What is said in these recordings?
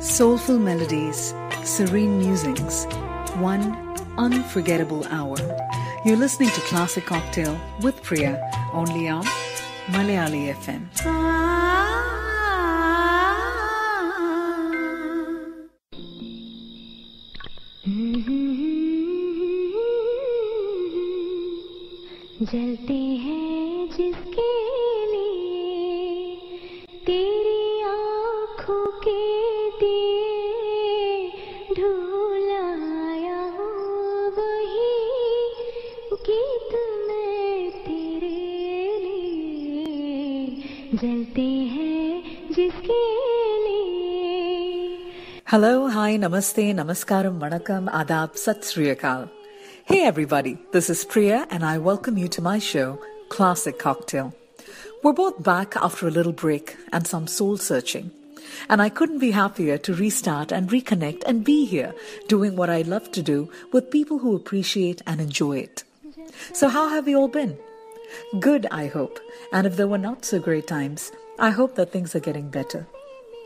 Soulful melodies, serene musings, one unforgettable hour. You're listening to Classic Cocktail with Priya, only on Malayali FM. जलते हैं जिसके लिए तेरी आँखों के दिए ढूलाया हो वही गीत मैं तेरे लिए जलते हैं जिसके लिए. Hello, hi, namaste, namaskaram, vanakkam, adab, sat sri akal. Hey everybody, this is Priya and I welcome you to my show, Classic Cocktail. We're both back after a little break and some soul searching. And I couldn't be happier to restart and reconnect and be here doing what I love to do with people who appreciate and enjoy it. So how have you all been? Good, I hope. And if there were not so great times, I hope that things are getting better.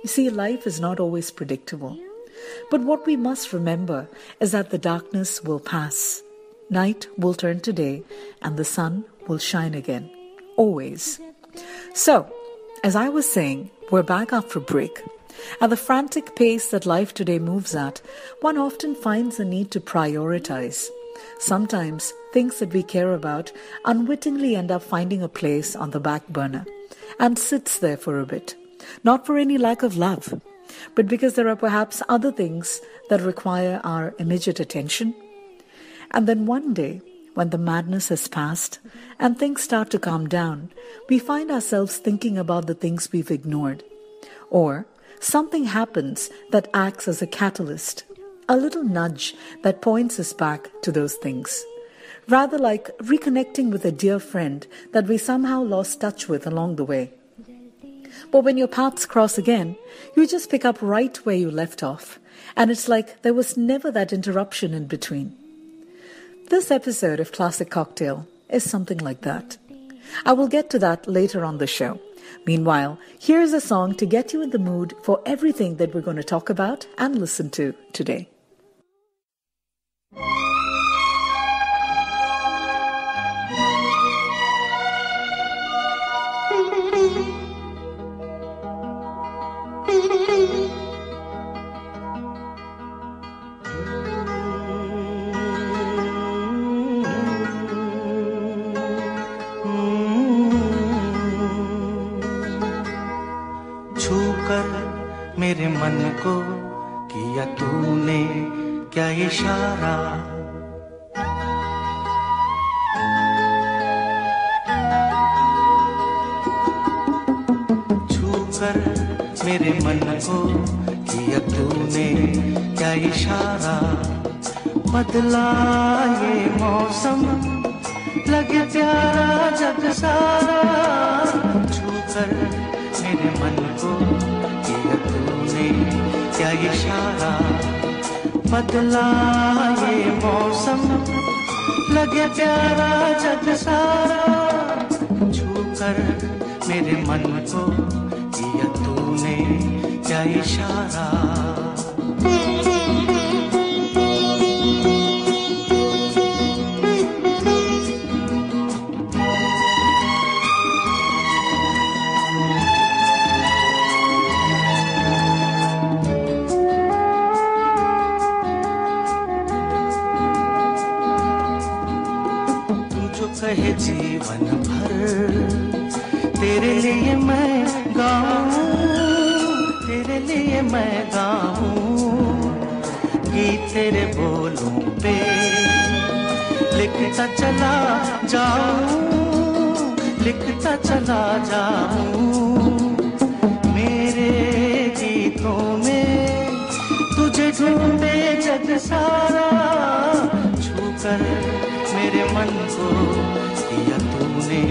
You see, life is not always predictable. But what we must remember is that the darkness will pass. Night will turn to day and the sun will shine again. Always. So, as I was saying, we're back after a break. At the frantic pace that life today moves at, one often finds a need to prioritize. Sometimes things that we care about unwittingly end up finding a place on the back burner and sits there for a bit. Not for any lack of love, but because there are perhaps other things that require our immediate attention. And then one day, when the madness has passed and things start to calm down, we find ourselves thinking about the things we've ignored. Or something happens that acts as a catalyst, a little nudge that points us back to those things. Rather like reconnecting with a dear friend that we somehow lost touch with along the way. But when your paths cross again, you just pick up right where you left off, and it's like there was never that interruption in between. This episode of Classic Cocktail is something like that. I will get to that later on the show. Meanwhile, here's a song to get you in the mood for everything that we're going to talk about and listen to today. मेरे मन को किया तूने क्या इशारा छूकर मेरे मन को किया तूने क्या इशारा बदला ये मौसम लगे प्यारा जग सारा छूकर मेरे मन को क्या इशारा बदला ये मौसम लगे प्यारा जग सारा छूकर मेरे मन को किया तूने क्या इशारा कहे जीवन भर तेरे लिए मैं गाऊं तेरे लिए मैं गाऊं गीत तेरे बोलों पे लिखता चला जाऊं लिखता चला जाऊं मेरे गीतों में तुझे ढूंढे जग सारा छूकर मेरे मन को किया तूने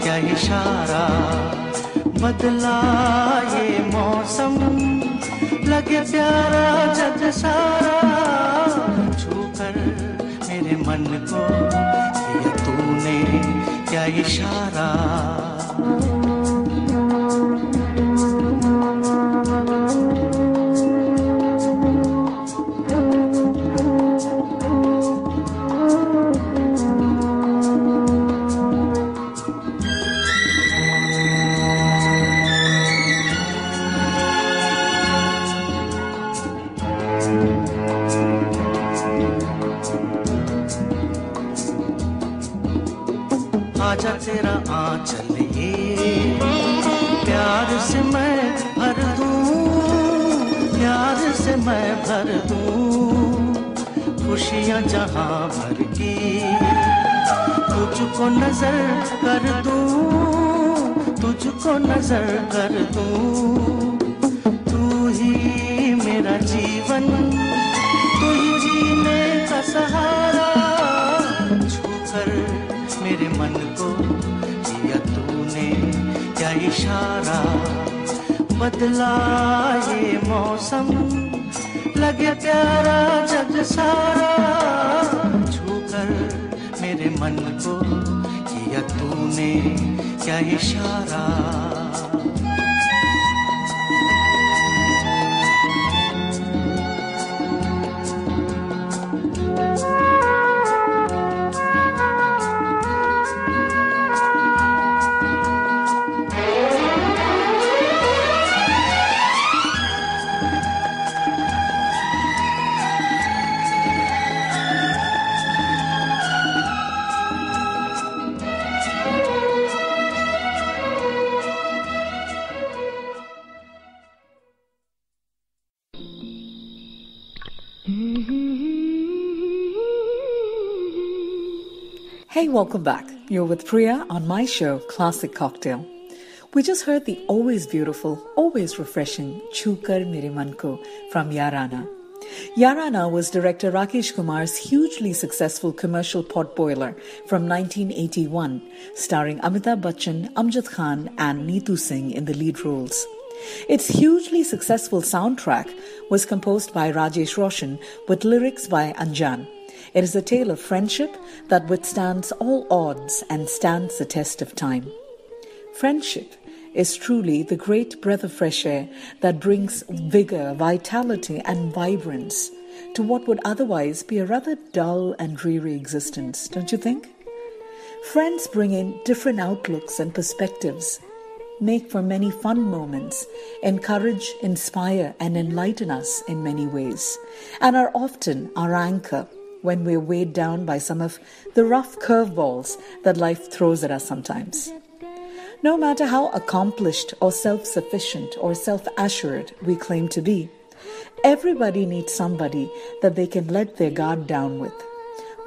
क्या इशारा बदला ये मौसम लगे प्यारा जग सारा छूकर मेरे मन को किया तूने क्या इशारा आंचल ये प्यार से मैं भर दूं, प्यार से मैं भर दूं खुशियाँ जहाँ भर की तुझको नजर कर दूं, तुझको नजर कर दूं। तू ही मेरा जीवन, तू ही जीने का सहारा। छूकर मेरे मन को किया तूने क्या इशारा। बदला ये मौसम लगे प्यारा जग सारा। छूकर मेरे मन को किया तूने क्या इशारा। Hey, welcome back. You're with Priya on my show, Classic Cocktail. We just heard the always beautiful, always refreshing Chukar Mere Man Ko from Yarana. Yarana was director Rakesh Kumar's hugely successful commercial potboiler from 1981, starring Amitabh Bachchan, Amjad Khan and Neetu Singh in the lead roles. Its hugely successful soundtrack was composed by Rajesh Roshan with lyrics by Anjan. It is a tale of friendship that withstands all odds and stands the test of time. Friendship is truly the great breath of fresh air that brings vigor, vitality and vibrance to what would otherwise be a rather dull and dreary existence, don't you think? Friends bring in different outlooks and perspectives, make for many fun moments, encourage, inspire and enlighten us in many ways, and are often our anchor when we're weighed down by some of the rough curveballs that life throws at us sometimes. No matter how accomplished or self-sufficient or self-assured we claim to be, everybody needs somebody that they can let their guard down with,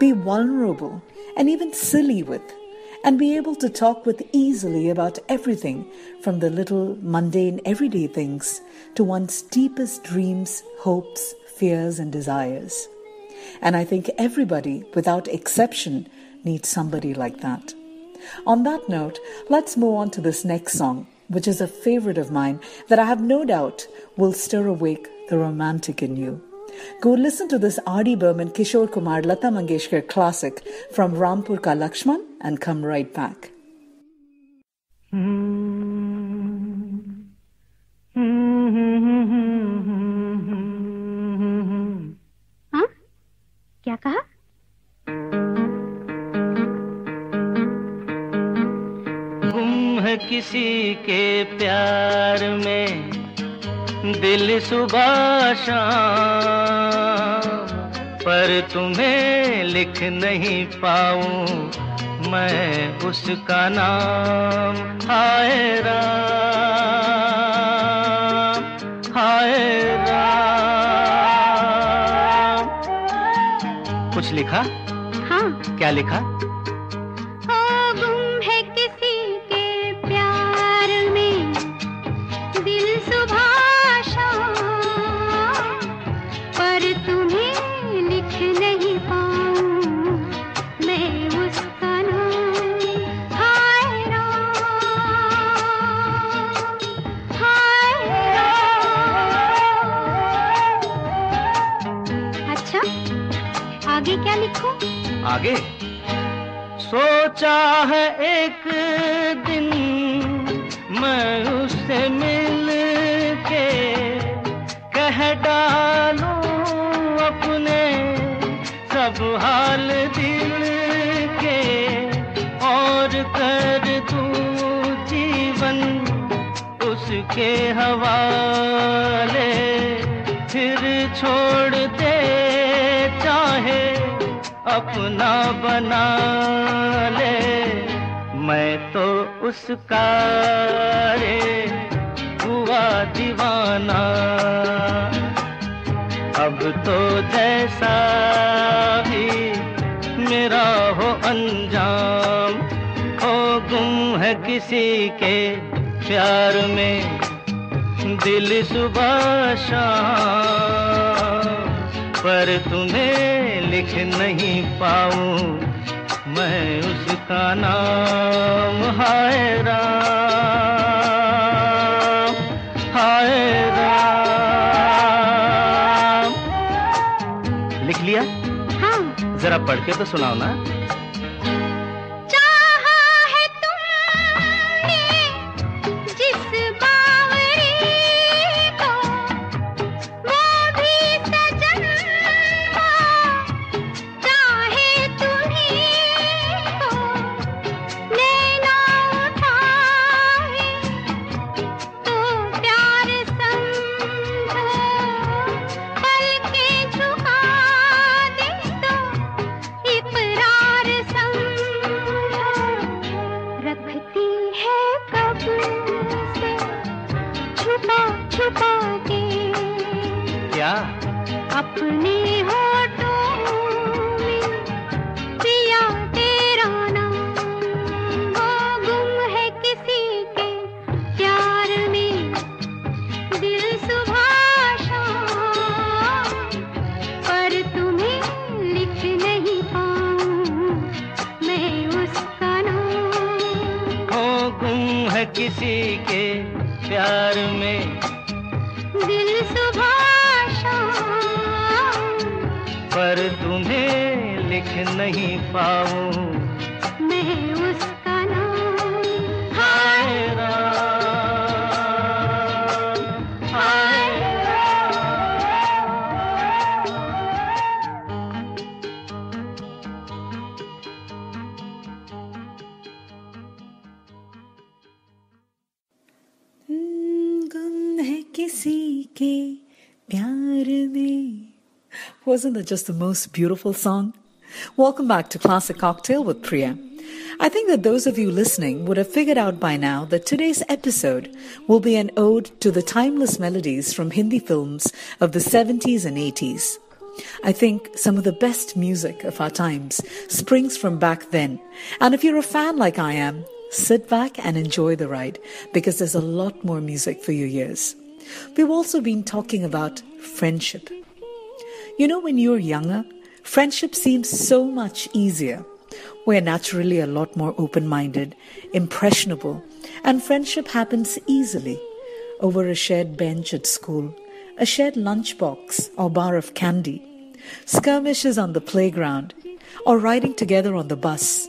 be vulnerable and even silly with, and be able to talk with easily about everything from the little mundane everyday things to one's deepest dreams, hopes, fears and desires. And I think everybody, without exception, needs somebody like that. On that note, let's move on to this next song, which is a favorite of mine that I have no doubt will stir awake the romantic in you. Go listen to this R.D. Burman, Kishore Kumar, Lata Mangeshkar classic from Rampur Ka Lakshman and come right back. क्या कहा? गुम है किसी के प्यार में दिल सुबह शाम, पर तुम्हें लिख नहीं पाऊं मैं उसका नाम। हाय राम, हाय राम। कुछ लिखा? हाँ। क्या लिखा? गुम है किसी के प्यार में दिल सुबह शाम, पर तुम्हें लिख नहीं पाऊं मैं उसका नाम। हाय राम, हाय राम। अच्छा, आगे क्या लिखूं? आगे सोचा है एक दिन मैं उससे मिल के कह डालूं अपने सब हाल दिल के, और कर दूं जीवन उसके हवाले, फिर छोड़ दे चाहे अपना बना ले। मैं तो उसका रे हुआ दीवाना। अब तो जैसा भी मेरा हो अंजाम, हो गुम है किसी के प्यार में दिल सुबह शाम। पर तुम्हें लिख नहीं पाऊं मैं उसका नाम। हाय राम, हाय राम। लिख लिया? हाँ। जरा पढ़ के तो सुनाओ ना। क्या? अपने होठों में पिया तेरा नाम, वो गुम है किसी के प्यार में दिल सुबह शाम। पर तुम्हें लिख नहीं पाऊं मैं उसका नाम। हो गुम है किसी के प्यार में दिल सुबह पर तुम्हें लिख नहीं पाऊं मैं उसका नाम। हाय राम, हाय गुम है किसी के प्यार में. Wasn't that just the most beautiful song? Welcome back to Classic Cocktail with Priya. I think that those of you listening would have figured out by now that today's episode will be an ode to the timeless melodies from Hindi films of the 70s and 80s. I think some of the best music of our times springs from back then. And if you're a fan like I am, sit back and enjoy the ride because there's a lot more music for your ears. We've also been talking about friendship. You know, when you're younger, friendship seems so much easier. We're naturally a lot more open-minded, impressionable, and friendship happens easily over a shared bench at school, a shared lunchbox or bar of candy, skirmishes on the playground, or riding together on the bus.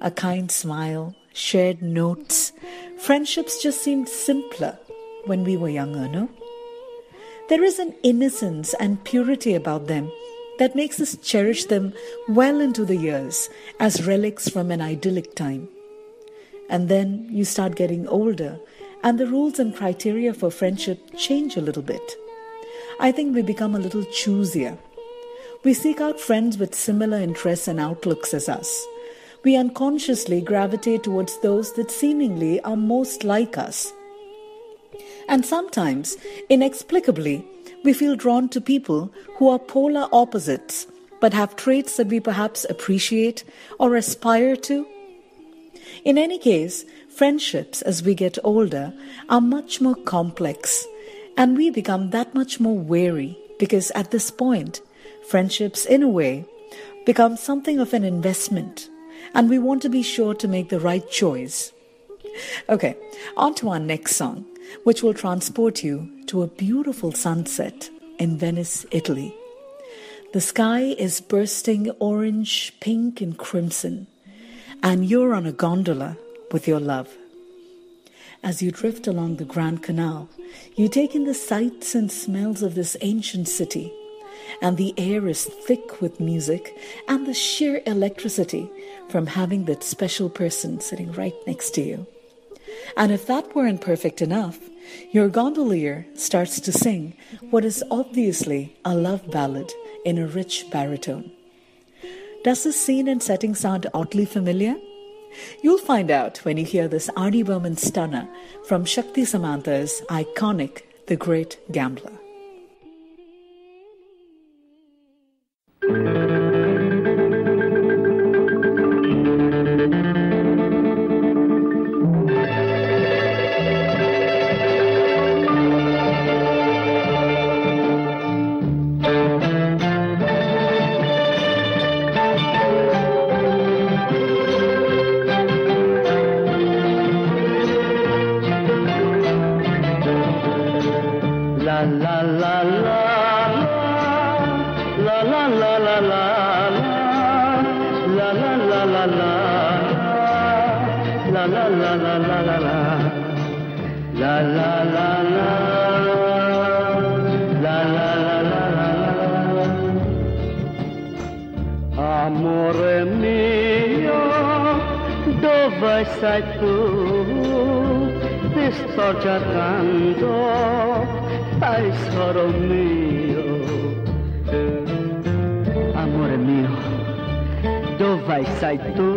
A kind smile, shared notes. Friendships just seemed simpler when we were younger, no? There is an innocence and purity about them that makes us cherish them well into the years as relics from an idyllic time. And then you start getting older and the rules and criteria for friendship change a little bit. I think we become a little choosier. We seek out friends with similar interests and outlooks as us. We unconsciously gravitate towards those that seemingly are most like us. And sometimes, inexplicably, we feel drawn to people who are polar opposites but have traits that we perhaps appreciate or aspire to. In any case, friendships as we get older are much more complex and we become that much more wary because at this point, friendships in a way become something of an investment and we want to be sure to make the right choice. Okay, on to our next song, which will transport you to a beautiful sunset in Venice, Italy. The sky is bursting orange, pink, and crimson, and you're on a gondola with your love. As you drift along the Grand Canal, you take in the sights and smells of this ancient city, and the air is thick with music and the sheer electricity from having that special person sitting right next to you. And if that weren't perfect enough, your gondolier starts to sing what is obviously a love ballad in a rich baritone. Does this scene and setting sound oddly familiar? You'll find out when you hear this R.D. Burman stunner from Shakti Samantha's iconic The Great Gambler. Amore mio, dove sei tu? Ti sto cercando, tesoro mio. Amore mio, dove sei tu?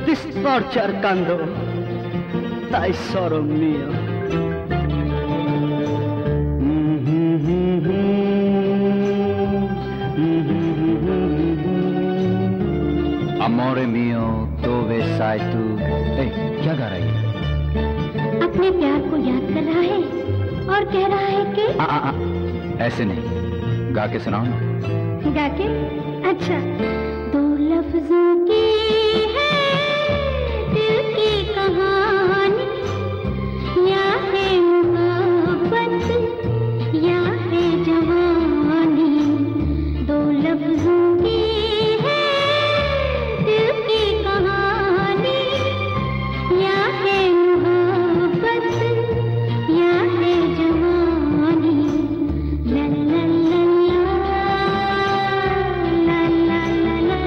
Ti sto cercando, tesoro mio. Amore mio, dove sei tu? क्या गा रही है? अपने प्यार को याद कर रहा है और कह रहा है कि ऐसे नहीं, गा के सुनाओ ना। गा के? अच्छा। दो लफ्जों की है दिल की कहानी, या है मोहब्बत या है जवानी। दो लफ्जों की है दिल की कहानी, या है मोहब्बत या है जवानी। ला ला ला ला ला ला ला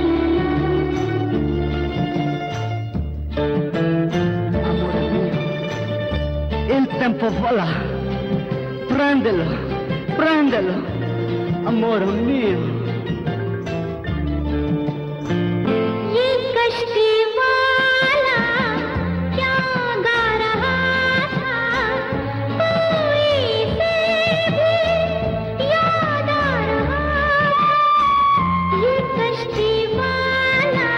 Il tempo vola, prendelo, prendelo, amore mio. ये कश्ती वाला क्या गा रहा था, कोई से भी याद आ रहा था। ये कश्ती वाला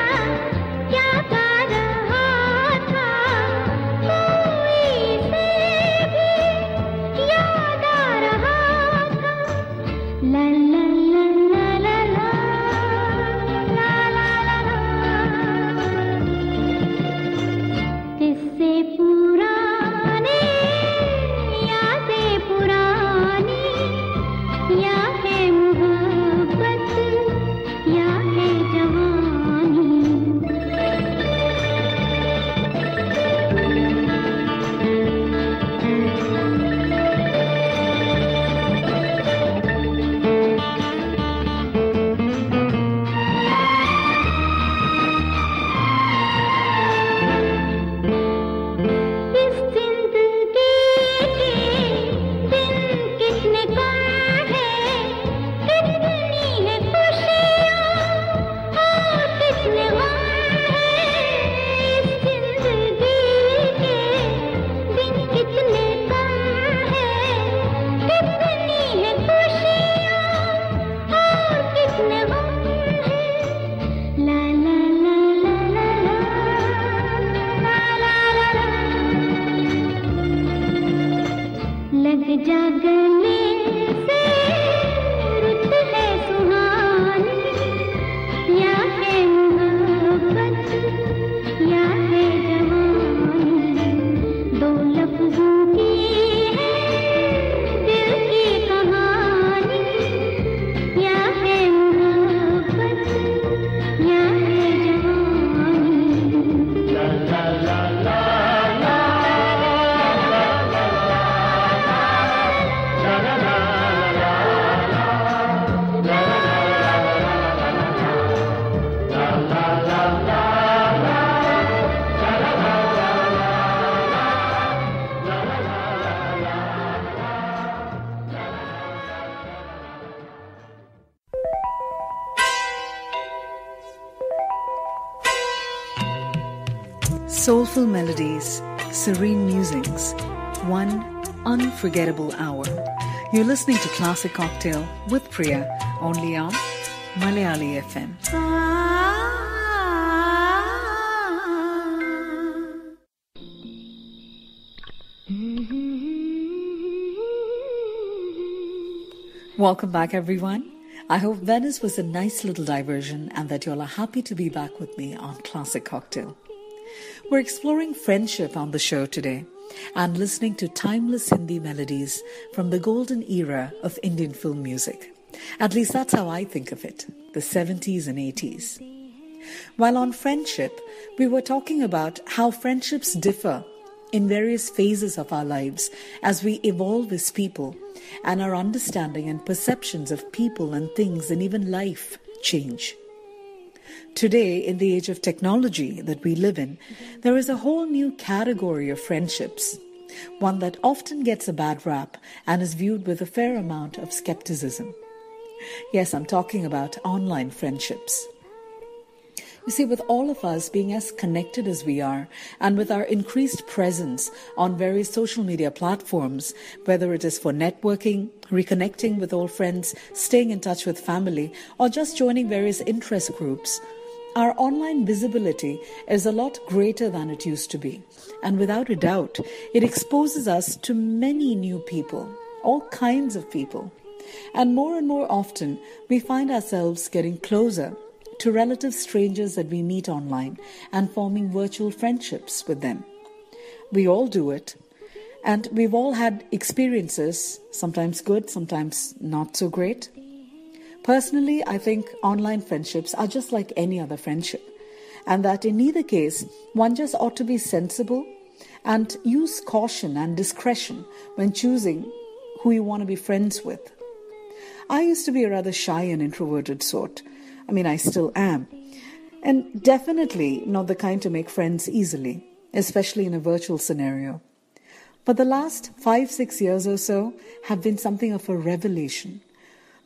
क्या गा रहा था, कोई से भी याद आ रहा था। ला ला ला ला ला ला ला ला ला। किससे पुराने यादें पुरानी, या है मोहब्बत या है जवानी। इस जिंदगी के दिन कितने कम हैं, कितनी है खुशियाँ और कितने गम हैं। इस जिंदगी के दिन कितने कम हैं, कितनी है खुशियाँ और कितने गम हैं। ला ला ला ला ला ला ला ला ला। लग जा गले से रुत है सुहानी, या है मोहब्बत या है जवानी। दो लफ्जों की है दिल की कहानी, या है मोहब्बत या है जवानी। Soulful melodies, serene musings, one unforgettable hour. You're listening to Classic Cocktail with Priya, only on Malayali FM. Welcome back, everyone. I hope Venice was a nice little diversion and that you all are happy to be back with me on Classic Cocktail. We're exploring friendship on the show today and listening to timeless Hindi melodies from the golden era of Indian film music. At least that's how I think of it, the 70s and 80s. While on friendship, we were talking about how friendships differ in various phases of our lives as we evolve as people and our understanding and perceptions of people and things and even life change. Today, in the age of technology that we live in, there is a whole new category of friendships, one that often gets a bad rap and is viewed with a fair amount of skepticism. Yes, I'm talking about online friendships. You see, with all of us being as connected as we are, and with our increased presence on various social media platforms, whether it is for networking, reconnecting with old friends, staying in touch with family, or just joining various interest groups, our online visibility is a lot greater than it used to be. And without a doubt, it exposes us to many new people, all kinds of people. And more often, we find ourselves getting closer to relative strangers that we meet online and forming virtual friendships with them. We all do it, and we've all had experiences, sometimes good, sometimes not so great. Personally, I think online friendships are just like any other friendship, and that in either case, one just ought to be sensible and use caution and discretion when choosing who you want to be friends with. I used to be a rather shy and introverted sort. I mean, I still am. And definitely not the kind to make friends easily, especially in a virtual scenario. But the last 5-6 years or so have been something of a revelation,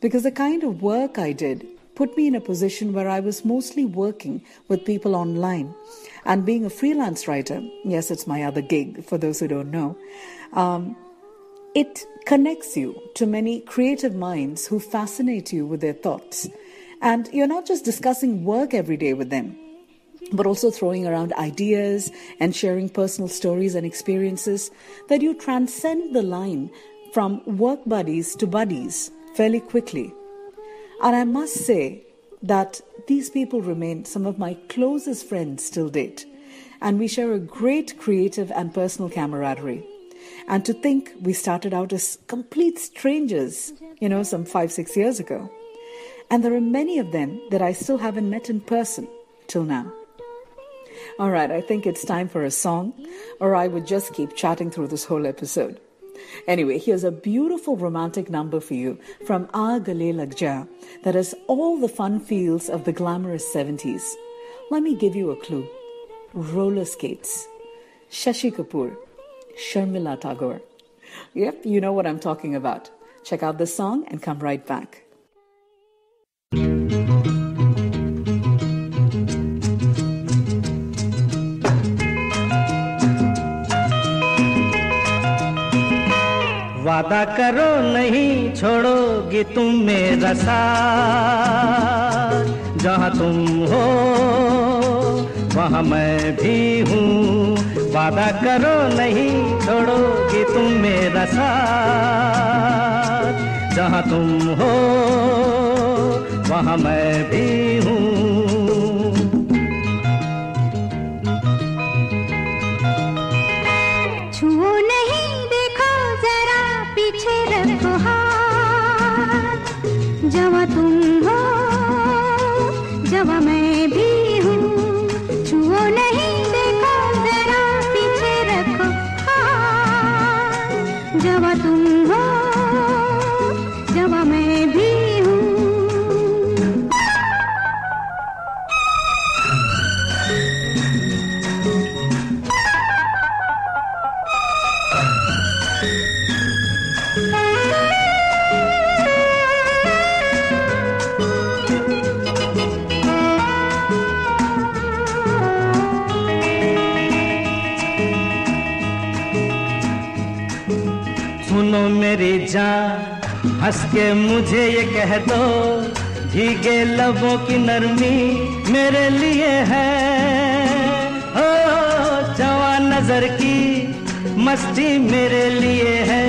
because the kind of work I did put me in a position where I was mostly working with people online. And being a freelance writer, yes, it's my other gig, for those who don't know, it connects you to many creative minds who fascinate you with their thoughts. And you're not just discussing work every day with them, but also throwing around ideas and sharing personal stories and experiences, that you transcend the line from work buddies to buddies fairly quickly. And I must say that these people remain some of my closest friends till date, and we share a great creative and personal camaraderie. And to think we started out as complete strangers, some 5-6 years ago. And there are many of them that I still haven't met in person till now. All right, I think it's time for a song, or I would just keep chatting through this whole episode. Anyway, here's a beautiful romantic number for you from Aa Gale Lag Ja that has all the fun feels of the glamorous 70s. Let me give you a clue. Roller skates. Shashi Kapoor. Sharmila Tagore. Yep, you know what I'm talking about. Check out this song and come right back. वादा करो नहीं छोड़ोगी तुम मेरा साथ, जहाँ तुम हो वहाँ मैं भी हूँ। वादा करो नहीं छोड़ोगी तुम मेरा साथ, जहाँ तुम हो वहाँ मैं भी हूँ। छुओ नहीं, देखो जरा पीछे रखो हाथ, जहाँ तुम हो जहाँ मैं भी हूँ। छुओ नहीं, देखो जरा पीछे रखो हाथ, जहाँ तुम हो जहाँ मैं भी हूँ। सुनो मेरी जान, हंस के मुझे ये कह दो, भीगे लबों की नरमी मेरे लिए है। ओ जवान नजर की मस्ती मेरे लिए है,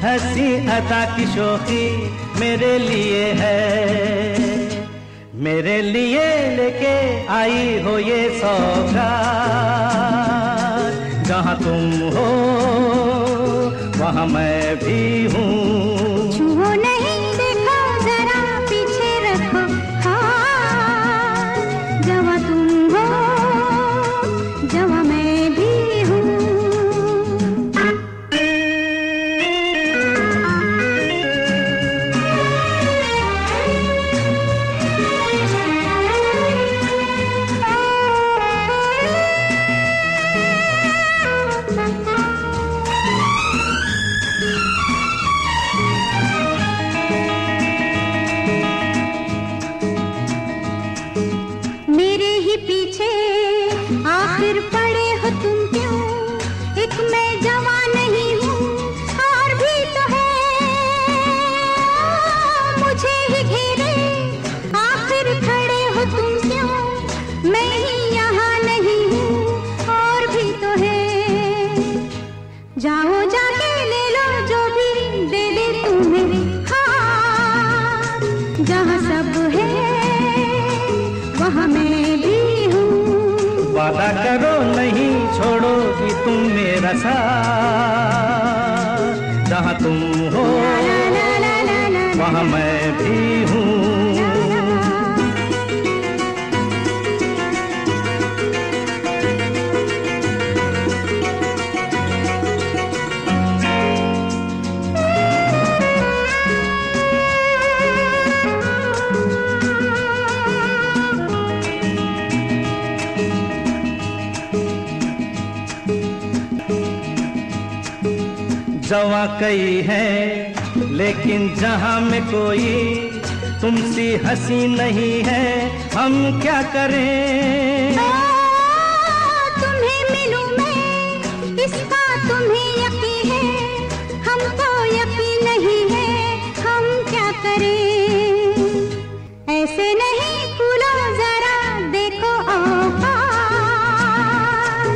हंसी अदा की शोखी मेरे लिए है। मेरे लिए लेके आई हो ये सौगात, जहाँ तुम हो वहाँ मैं भी हूँ। छुओ नहीं, देखो जरा पीछे रखो हाथ, जहाँ तुम हो जहाँ मैं भी हूँ। मेरे ही पीछे आखिर पड़े हो तुम क्यों, एक मैं जवान नहीं हूँ और भी तो है मुझे ही घेरे, आखिर खड़े हो तुम क्यों, मैं ही यहाँ नहीं हूँ और भी तो है। जाओ जाके ले लो जो भी दे दे तुम्हें हाथ, जहाँ सब है वहाँ मैं भी हूँ। वादा करो नहीं छोड़ोगी तुम मेरा साथ, जहाँ तुम हो वहाँ मैं भी हूँ। जवा कई है लेकिन जहां में कोई तुमसी हंसी नहीं है, हम क्या करें। तुम्हें मिलूं मैं इसका तुम्हें यकीन है, हमको यकीन नहीं है, हम क्या करें। ऐसे नहीं खुलो जरा देखो औकात,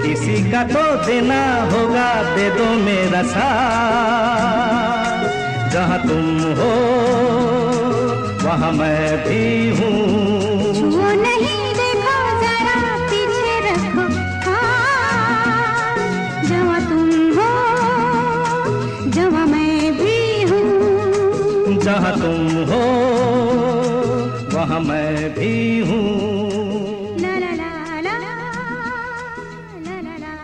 किसी का तो देना होगा, दे दो मेरा साथ, जहाँ तुम हो वहाँ मैं भी हूँ। छुओ नहीं, देखो जरा पीछे रखो हाथ, जहाँ तुम हो जहाँ मैं भी हूँ। जहाँ तुम हो वहाँ मैं भी हूँ। ला ला ला ला ला ला ला ला ला।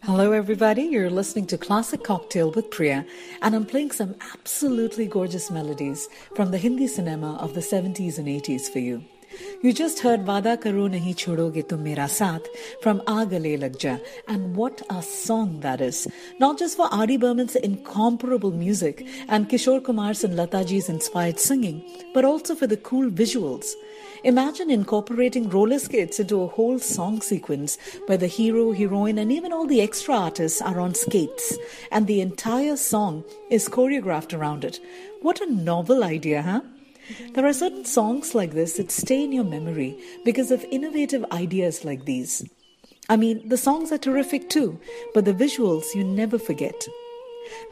Hello, everybody. You're listening to Classic Cocktail with Priya, and I'm playing some absolutely gorgeous melodies from the Hindi cinema of the 70s and 80s for you. You just heard Vada Karo Nahi Chodoge Tum Mera Saath from Aa Gale Lag Ja, and what a song that is. Not just for R.D. Burman's incomparable music and Kishore Kumar's and Lataji's inspired singing, but also for the cool visuals. Imagine incorporating roller skates into a whole song sequence where the hero, heroine, and even all the extra artists are on skates, and the entire song is choreographed around it. What a novel idea, huh? There are certain songs like this that stay in your memory because of innovative ideas like these. I mean, the songs are terrific too, but the visuals you never forget.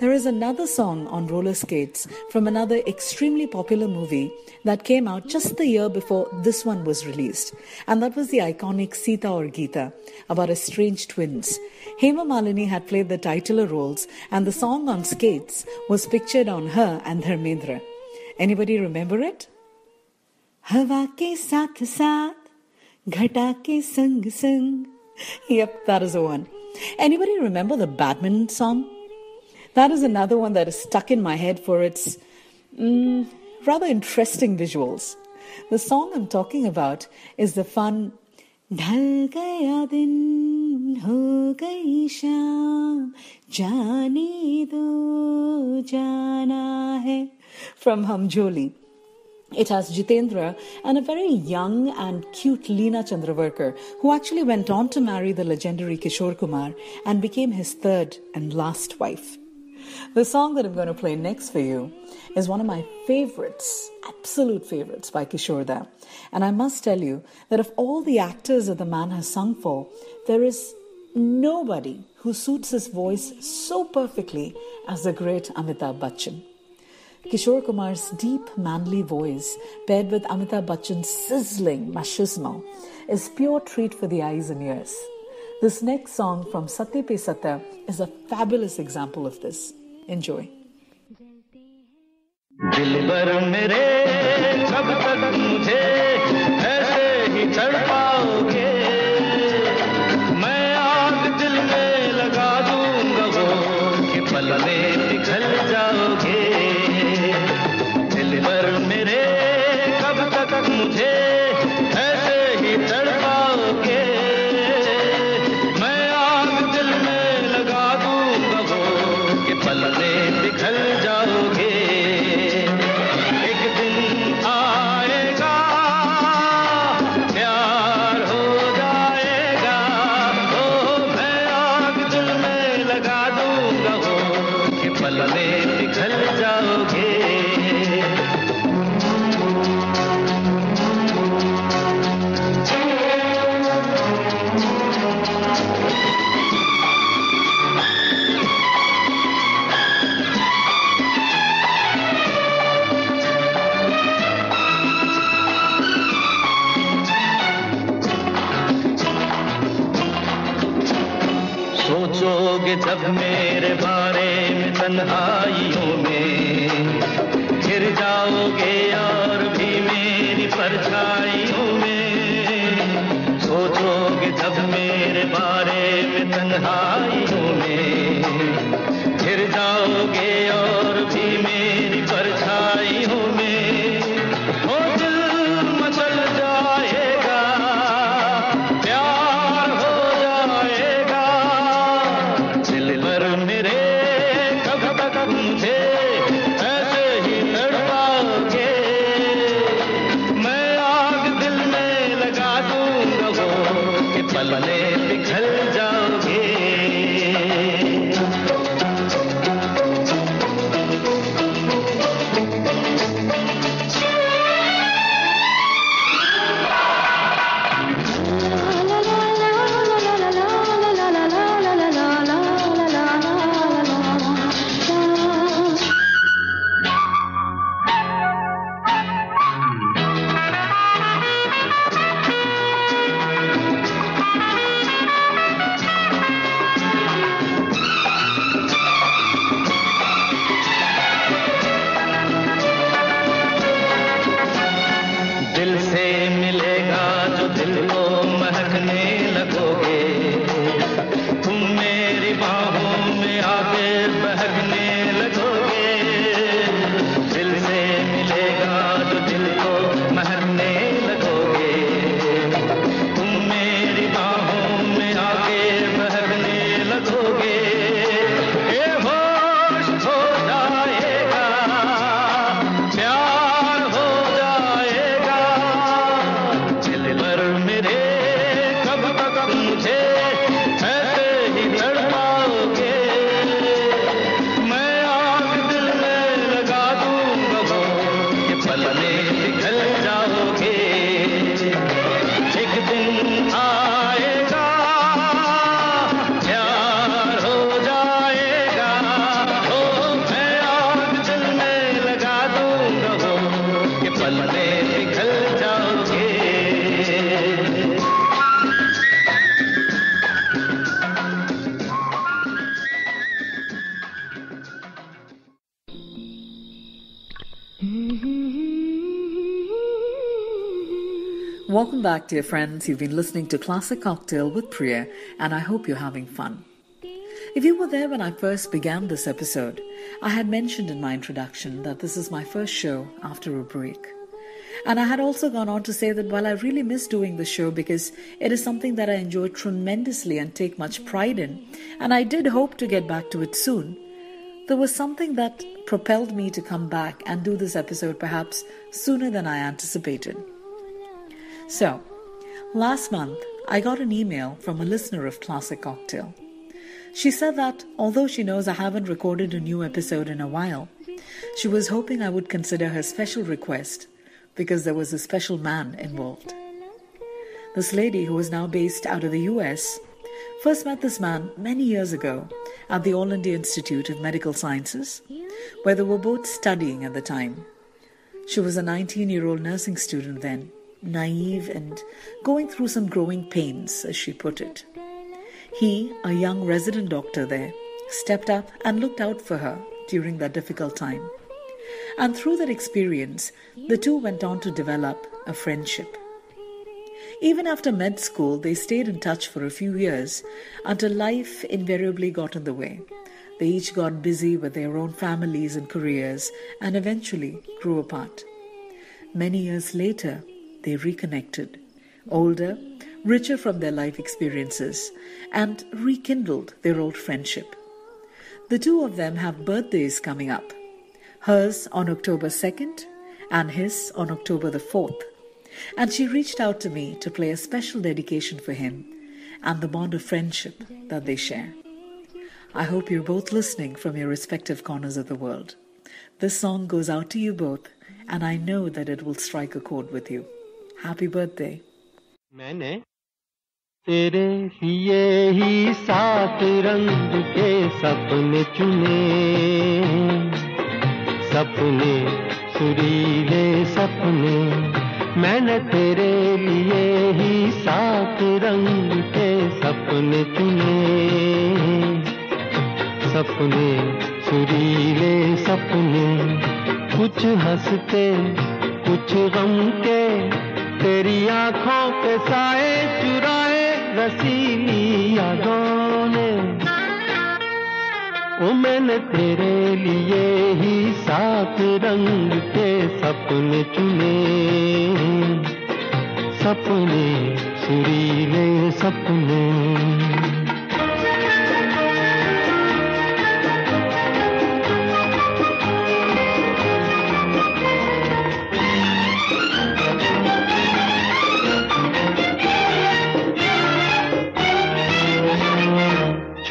There is another song on roller skates from another extremely popular movie that came out just the year before this one was released, and that was the iconic Sita or Geeta, about estranged twins. Hema Malini had played the titular roles, and the song on skates was pictured on her and Dharmendra. Anybody remember it? Hava ke saath saath, ghata ke sang sang. Yep, that is the one. Anybody remember the badminton song? That is another one that is stuck in my head for its rather interesting visuals. The song I'm talking about is the fun Dhal gaya din ho gayi sham jaane do jana hai from Hum Joli. It has Jitendra and a very young and cute Leena Chandravarkar, who actually went on to marry the legendary Kishore Kumar and became his third and last wife. The song that I'm going to play next for you is one of my favorites, absolute favorites by Kishore Da. And I must tell you that of all the actors that the man has sung for, there is nobody who suits his voice so perfectly as the great Amitabh Bachchan. Kishore Kumar's deep, manly voice, paired with Amitabh Bachchan's sizzling machismo, is pure treat for the eyes and ears. This next song from Satte Pe Satta is a fabulous example of this. Enjoy. दिलबर मेरे कब तक मुझे ऐसे ही तड़पाओगे मैं आग दिल में लगा दूंगा वो कि पल में पिघल जाओगे दिलबर मेरे कब तक मुझे ऐसे ही तड़पाओगे मैं आग दिल में लगा दूंगा वो कि पल में पिघल जाओगे सोचोगे जब मेरे बारे में तन्हाइयों में गिर जाओगे और भी मेरी परछाइयों में सोचोगे जब मेरे बारे में तन्हाइयों में गिर जाओगे और भी मेरी परछाइयों में ओ दिल मचल जाएगा प्यार हो जाएगा दिलबर मेरे कब तक मुझे ऐसे ही तड़पाओगे मैं आग दिल में लगा दूंगा वो कि पल में पिघल जाओगे दिल से मिलेगा जो दिल को महकने लगोगे तुम मेरी बाहों में आके बहकने लगोगे दिल से मिलेगा जो दिल को महकने लगोगे तुम मेरी बाहों में आके बहकने लगोगे ये होश हो जाएगा प्यार हो जाएगा दिलबर मेरे कब तक मुझे ऐसे ही तड़पाओगे मैं आग दिल में लगा दूंगा वो कि पल में पिघल जाओगे एक दिन आएगा प्यार हो जाएगा ओ मैं आग दिल में लगा दूंगा वो कि पल में पिघल जाओगे Welcome back, dear friends. You've been listening to Classic Cocktail with Priya, and I hope you're having fun. If you were there when I first began this episode, I had mentioned in my introduction that this is my first show after a break. And I had also gone on to say that while I really miss doing the show because it is something that I enjoy tremendously and take much pride in, and I did hope to get back to it soon, there was something that propelled me to come back and do this episode perhaps sooner than I anticipated. So, last month, I got an email from a listener of Classic Cocktail. She said that although she knows I haven't recorded a new episode in a while, she was hoping I would consider her special request because there was a special man involved. This lady, who is now based out of the US, first met this man many years ago at the All India Institute of Medical Sciences, where they were both studying at the time. She was a 19-year-old nursing student then, naive and going through some growing pains, as she put it. He, a young resident doctor there, stepped up and looked out for her during that difficult time. And through that experience, the two went on to develop a friendship. Even after med school, they stayed in touch for a few years until life invariably got in the way. They each got busy with their own families and careers and eventually grew apart. Many years later, they reconnected, older, richer from their life experiences, and rekindled their old friendship. The two of them have birthdays coming up, hers on October 2nd and his on October the 4th. And she reached out to me to play a special dedication for him and the bond of friendship that they share. I hope you're both listening from your respective corners of the world. This song goes out to you both, and I know that it will strike a chord with you. Happy birthday. मैंने तेरे लिए ही 7 रंग के सपने चुने, सपने सुरीले सपने। मैंने तेरे लिए ही 7 रंग के सपने चुने, सपने सुरीले सपने। कुछ हंसते कुछ गम के, तेरी आँखों के साए चुराए रसीली यादों ने। ओ मैंने तेरे लिए ही 7 रंग के सपने चुने, सपने सुरीले सपने।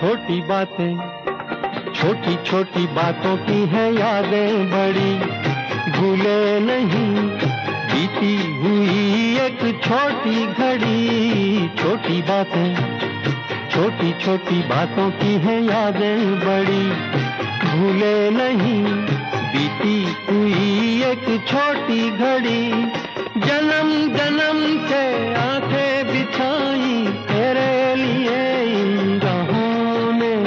छोटी बातें, छोटी छोटी बातों की है यादें बड़ी, भूले नहीं बीती हुई एक छोटी घड़ी। छोटी बातें, छोटी छोटी बातों की है यादें बड़ी, भूले नहीं बीती हुई एक छोटी घड़ी। जन्म जन्म से आंखें बिछाई तेरे लिए इन राहों में।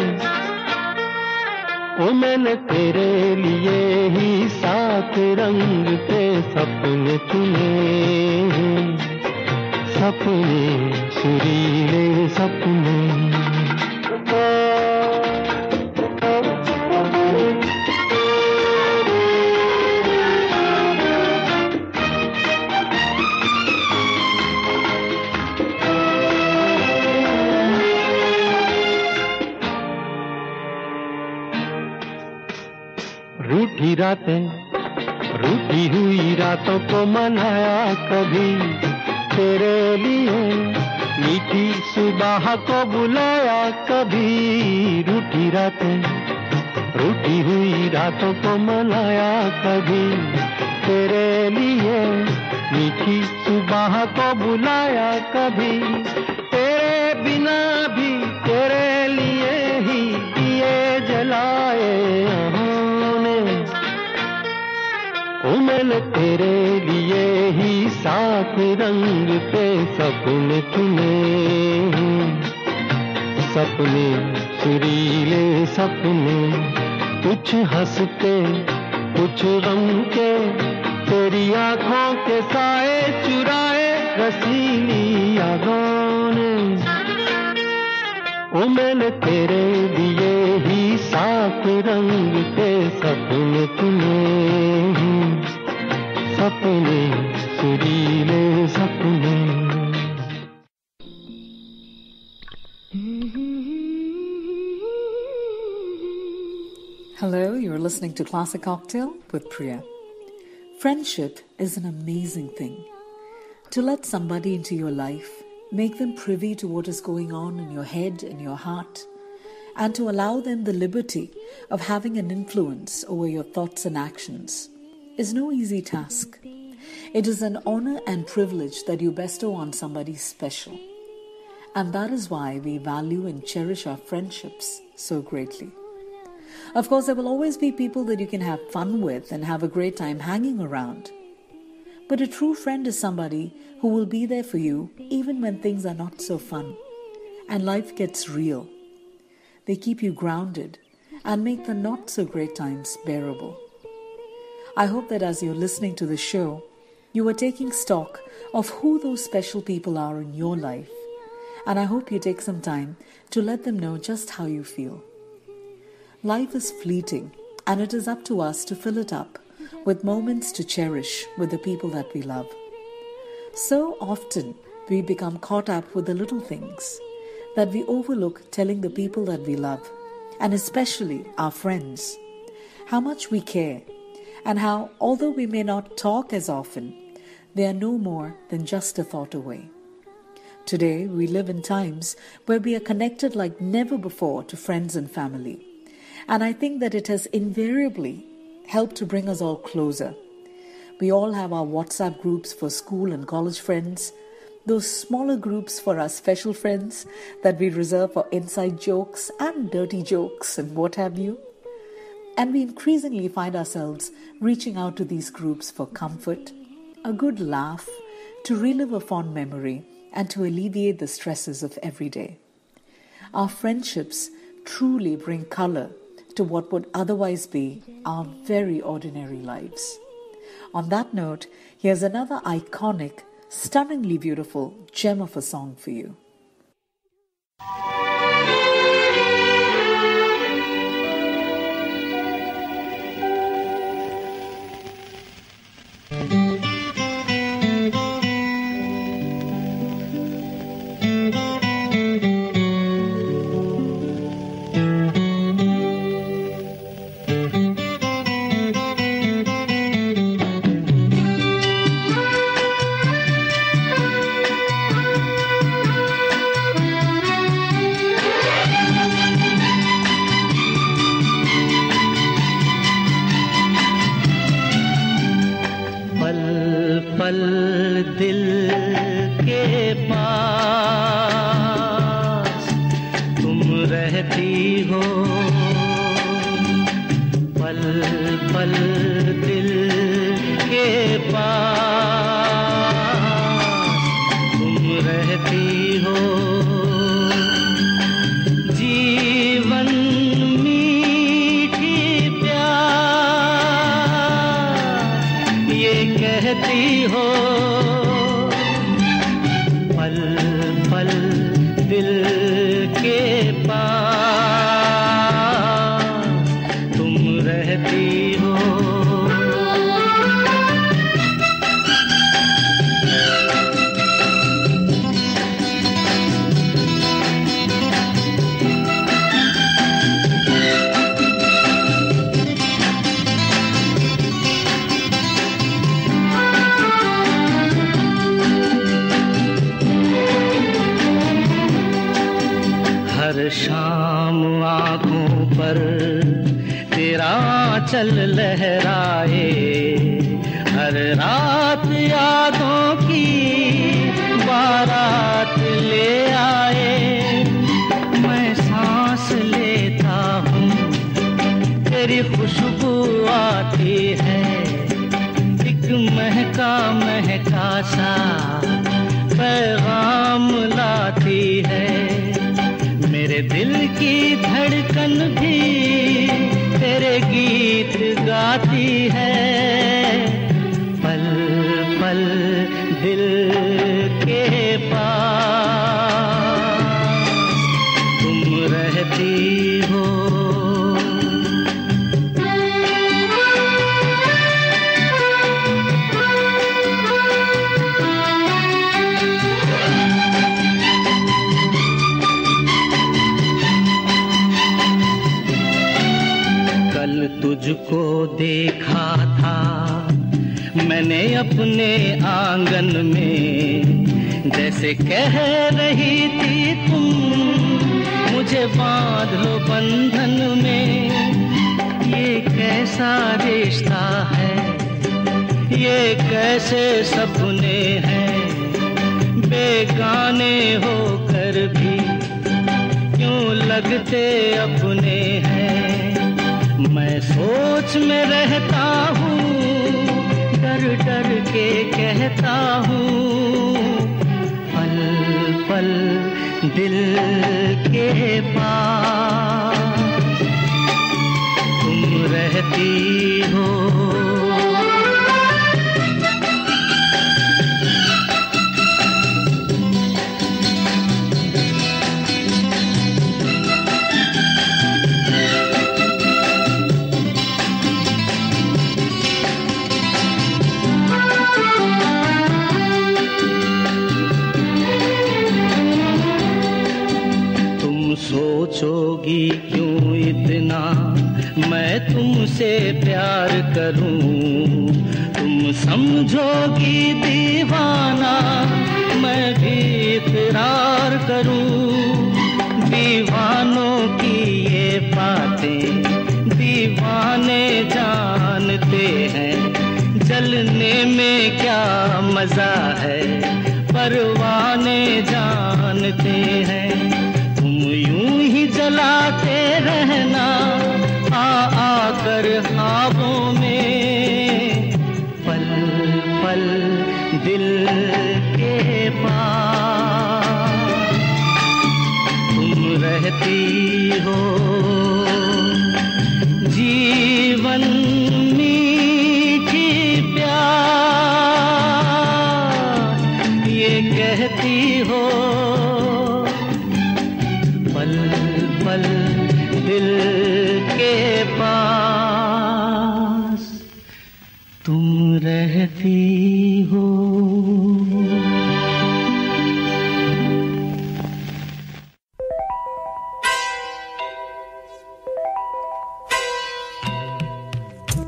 ओ मैंने तेरे लिए ही 7 रंग के सपने चुने, सपने सुरीले सपने। रूठी रातें, रूठी हुई रातों को मनाया कभी तेरे लिए, मीठी सुबह को बुलाया कभी। रूठी रातें, रूठी हुई रातों को मनाया कभी तेरे लिए, मीठी सुबह को बुलाया कभी। तेरे बिना भी तेरे लिए ही दिए जलाए ओ मैंने तेरे लिए ही 7 रंग के सपने चुने, सपने सुरीले सपने। कुछ हंसते कुछ गम के, तेरी आँखों के साए चुराए रसीली यादों ने। ओ मैंने तेरे लिए ही 7 रंग के सपने चुने, सपने सुरीले सपने। Hello listening to Classic Cocktail with Priya. Friendship is an amazing thing. To let somebody into your life, make them privy to what is going on in your head and your heart, and to allow them the liberty of having an influence over your thoughts and actions is no easy task. It is an honor and privilege that you bestow on somebody special. And that is why we value and cherish our friendships so greatly. Of course, there will always be people that you can have fun with and have a great time hanging around. But a true friend is somebody who will be there for you even when things are not so fun and life gets real. They keep you grounded and make the not so great times bearable. I hope that as you're listening to the show, you are taking stock of who those special people are in your life. And I hope you take some time to let them know just how you feel. Life is fleeting, and it is up to us to fill it up with moments to cherish with the people that we love. So often, we become caught up with the little things that we overlook telling the people that we love, and especially our friends, how much we care, and how, although we may not talk as often, they are no more than just a thought away. Today, we live in times where we are connected like never before to friends and family. And I think that it has invariably helped to bring us all closer. We all have our WhatsApp groups for school and college friends, those smaller groups for our special friends that we reserve for inside jokes and dirty jokes and what have you. And we increasingly find ourselves reaching out to these groups for comfort, a good laugh, to relive a fond memory, and to alleviate the stresses of every day. Our friendships truly bring color to what would otherwise be our very ordinary lives. On that note, here's another iconic, stunningly beautiful gem of a song for you. पल दिल के पास तुम रहती हो, पल पल दिल के पास तुम रहती हो, जीवन मीठी प्यार ये कहती हो, पल पल दिल के पास तुम रहती हो। हर शाम आँखों पर तेरा आँचल लहराए, हर रात यादों की बारात ले आए। मैं सांस लेता हूँ तेरी खुशबू आती है, एक महका महका सा पैगाम लाती है। मेरे दिल की धड़कन भी तेरे गीत गाती है, पल पल दिल के पास तुम रहती हो। तुझको देखा था मैंने अपने आंगन में, जैसे कह रही थी तुम मुझे बांध लो बंधन में। ये कैसा रिश्ता है, ये कैसे सपने हैं, बेगाने होकर भी क्यों लगते अपने हैं। मैं सोच में रहता हूँ, डर डर के कहता हूँ, पल पल दिल के पास तुम रहती हो। सोचोगी क्यों इतना मैं तुमसे प्यार करूं, तुम समझोगी दीवाना मैं भी इकरार करूं। दीवानों की ये बातें दीवाने जानते हैं, जलने में क्या मजा है परवाने जानते हैं। जलाते रहना आकर ख्वाबों में, पल पल दिल के पास तुम रहती हो। जीवन मीठी प्यार ये कहती हो, पल दिल के पास तुम रहती हो।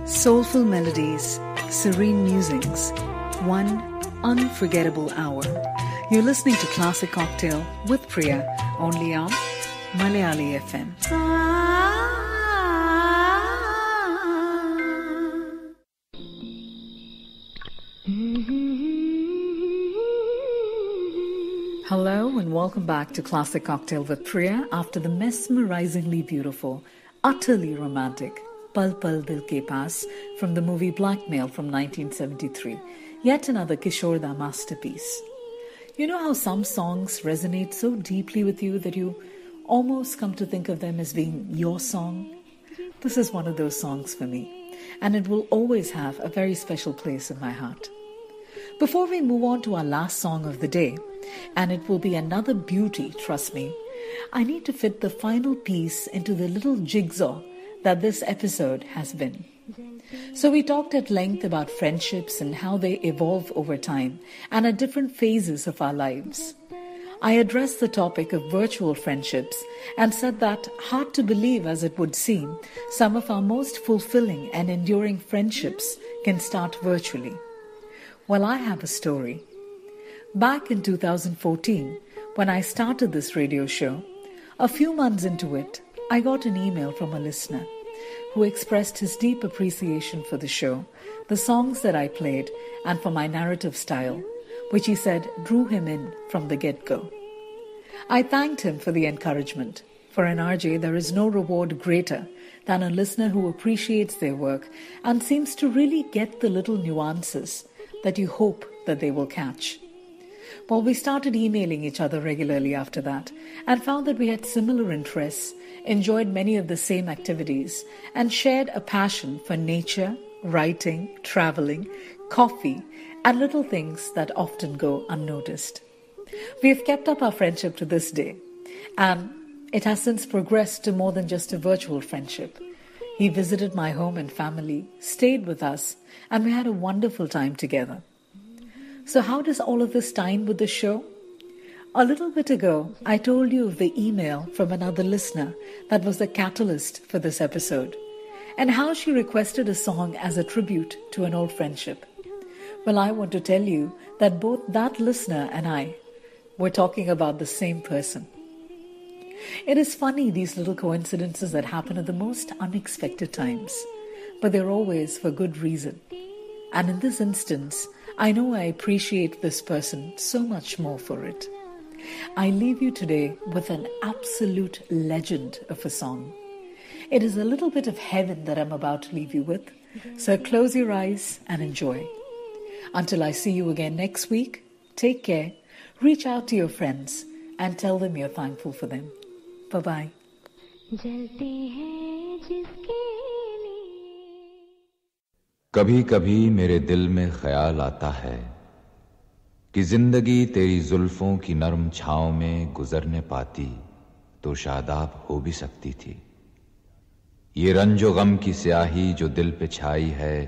Soulful melodies, serene musings, one unforgettable hour. You're listening to Classic Cocktail with Priya, only on Malayali FM. Hello and welcome back to Classic Cocktail with Priya after the mesmerizingly beautiful, utterly romantic Pal Pal Dil Ke Paas from the movie Blackmail from 1973, yet another Kishore Da masterpiece. You know how some songs resonate so deeply with you that you almost come to think of them as being your song? This is one of those songs for me, and it will always have a very special place in my heart. Before we move on to our last song of the day, and it will be another beauty, trust me, I need to fit the final piece into the little jigsaw that this episode has been. So we talked at length about friendships and how they evolve over time and at different phases of our lives. I addressed the topic of virtual friendships and said that, hard to believe as it would seem, some of our most fulfilling and enduring friendships can start virtually. Well, I have a story. Back in 2014, when I started this radio show, a few months into it, I got an email from a listener who expressed his deep appreciation for the show, the songs that I played, and for my narrative style, which he said drew him in from the get-go. I thanked him for the encouragement. For an RJ, there is no reward greater than a listener who appreciates their work and seems to really get the little nuances that you hope that they will catch. Well, we started emailing each other regularly after that and found that we had similar interests, enjoyed many of the same activities, and shared a passion for nature, writing, traveling, coffee, and little things that often go unnoticed. We have kept up our friendship to this day, and it has since progressed to more than just a virtual friendship. He visited my home and family, stayed with us, and we had a wonderful time together. So how does all of this tie in with the show? A little bit ago, I told you of the email from another listener that was the catalyst for this episode. and how she requested a song as a tribute to an old friendship. Well, I want to tell you that both that listener and I were talking about the same person. It is funny, these little coincidences that happen at the most unexpected times, but they're always for good reason. And in this instance, I know I appreciate this person so much more for it. I leave you today with an absolute legend of a song. It is a little bit of heaven that I'm about to leave you with, so close your eyes and enjoy. Until I see you again next week, take care, reach out to your friends and tell them you're thankful for them. Bye-bye. कभी कभी मेरे दिल में ख्याल आता है कि जिंदगी तेरी जुल्फों की नरम छांव में गुजरने पाती तो शादाब हो भी सकती थी। ये रंजो गम की स्याही जो दिल पे छाई है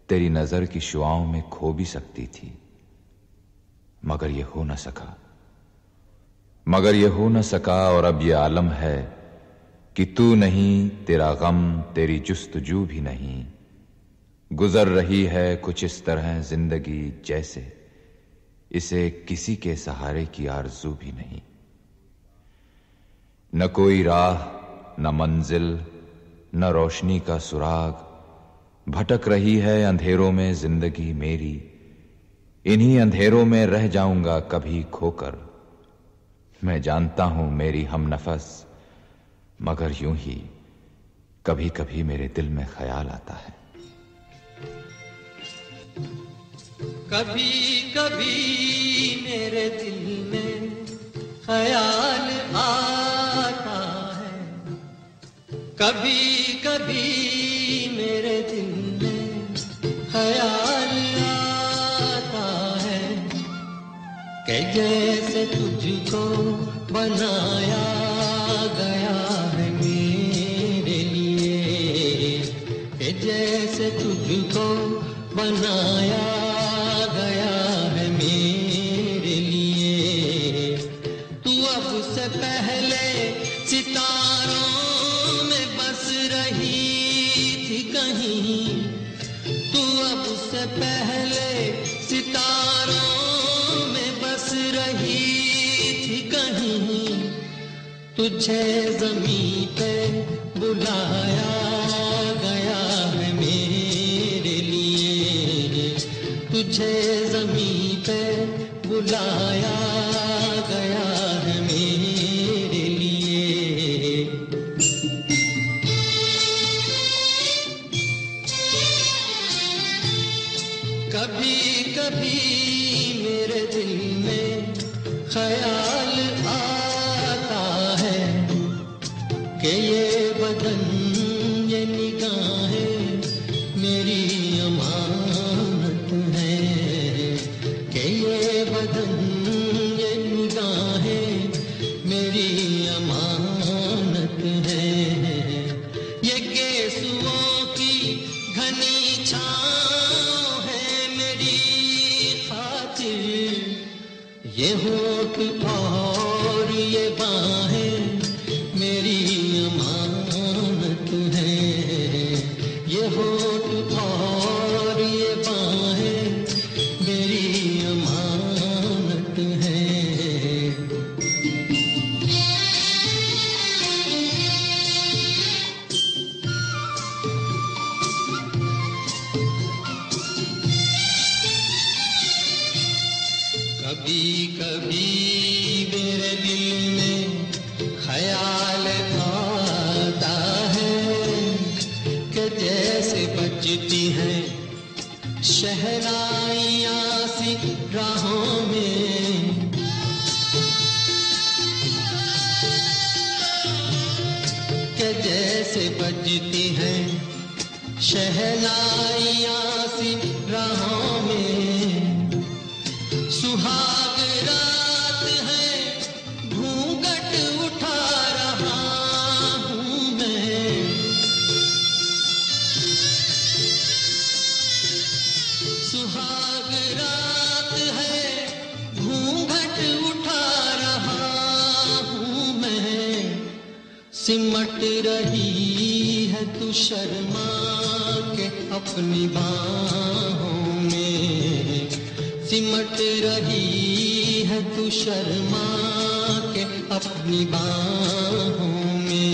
तेरी नजर की शुआओं में खो भी सकती थी, मगर ये हो न सका और अब ये आलम है कि तू नहीं, तेरा गम, तेरी जुस्तजू भी नहीं। गुजर रही है कुछ इस तरह जिंदगी जैसे इसे किसी के सहारे की आरज़ू भी नहीं। न कोई राह, न मंजिल, न रोशनी का सुराग, भटक रही है अंधेरों में जिंदगी मेरी। इन्हीं अंधेरों में रह जाऊंगा कभी खोकर। मैं जानता हूं मेरी हम नफस, मगर यूं ही कभी कभी मेरे दिल में ख्याल आता है। कभी कभी मेरे दिल में ख्याल आता है, कभी कभी मेरे दिल में ख्याल आता है कि जैसे तुझको बनाया गया है मेरे लिए, कि जैसे तुझको बनाया गया है मेरे लिए। तू अब से पहले सितारों में बस रही थी कहीं, तू अब से पहले सितारों में बस रही थी कहीं। तुझे ज़मीं पे बुलाया गया है मेरे लिए, तुझे ज़मीं पे बुलाया गया है मेरे लिए। कभी कभी मेरे दिल में ख्याल आता है कि ये बदन, ये निगाहें मेरी अमानत है, कि ये बदन, ये निगाहें मेरी अमानत है। ये गेसुओं की घनी छाँव है मेरी खातिर, ये होठ और ये बाहें मेरी अमानत है, ये होठ और ये बाहें मेरी अमानत है। कभी कभी मेरे दिल में ख्याल आता है कि जैसे बजती हैं शहनाइयाँ सी राहों में, कि जैसे बजती हैं शहनाइयाँ सी राहों में। सुहाग रात है घूंघट उठा रहा हूँ मैं, सुहाग रात है घूंघट उठा रहा हूँ मैं। सिमट रही है है तू शर्मा के अपनी बाहों में, सिमट रही है तू शर्मा के अपनी बाहों में।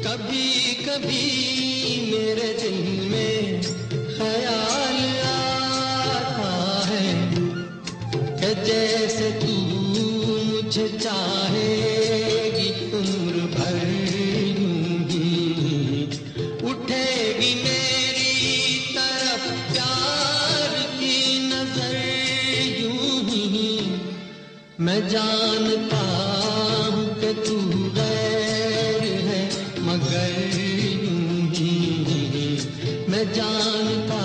कभी कभी मेरे दिल में ख्याल आता है कि जैसे तू मुझे चाहेगी उम्र भर यूं ही, उठेगी मेरी तरफ प्यार की नजर यूं ही। मैं जानता हूँ कि तू गैर है मगर यूं ही, मैं जानता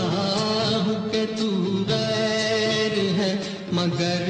हूँ कि तू गैर है मगर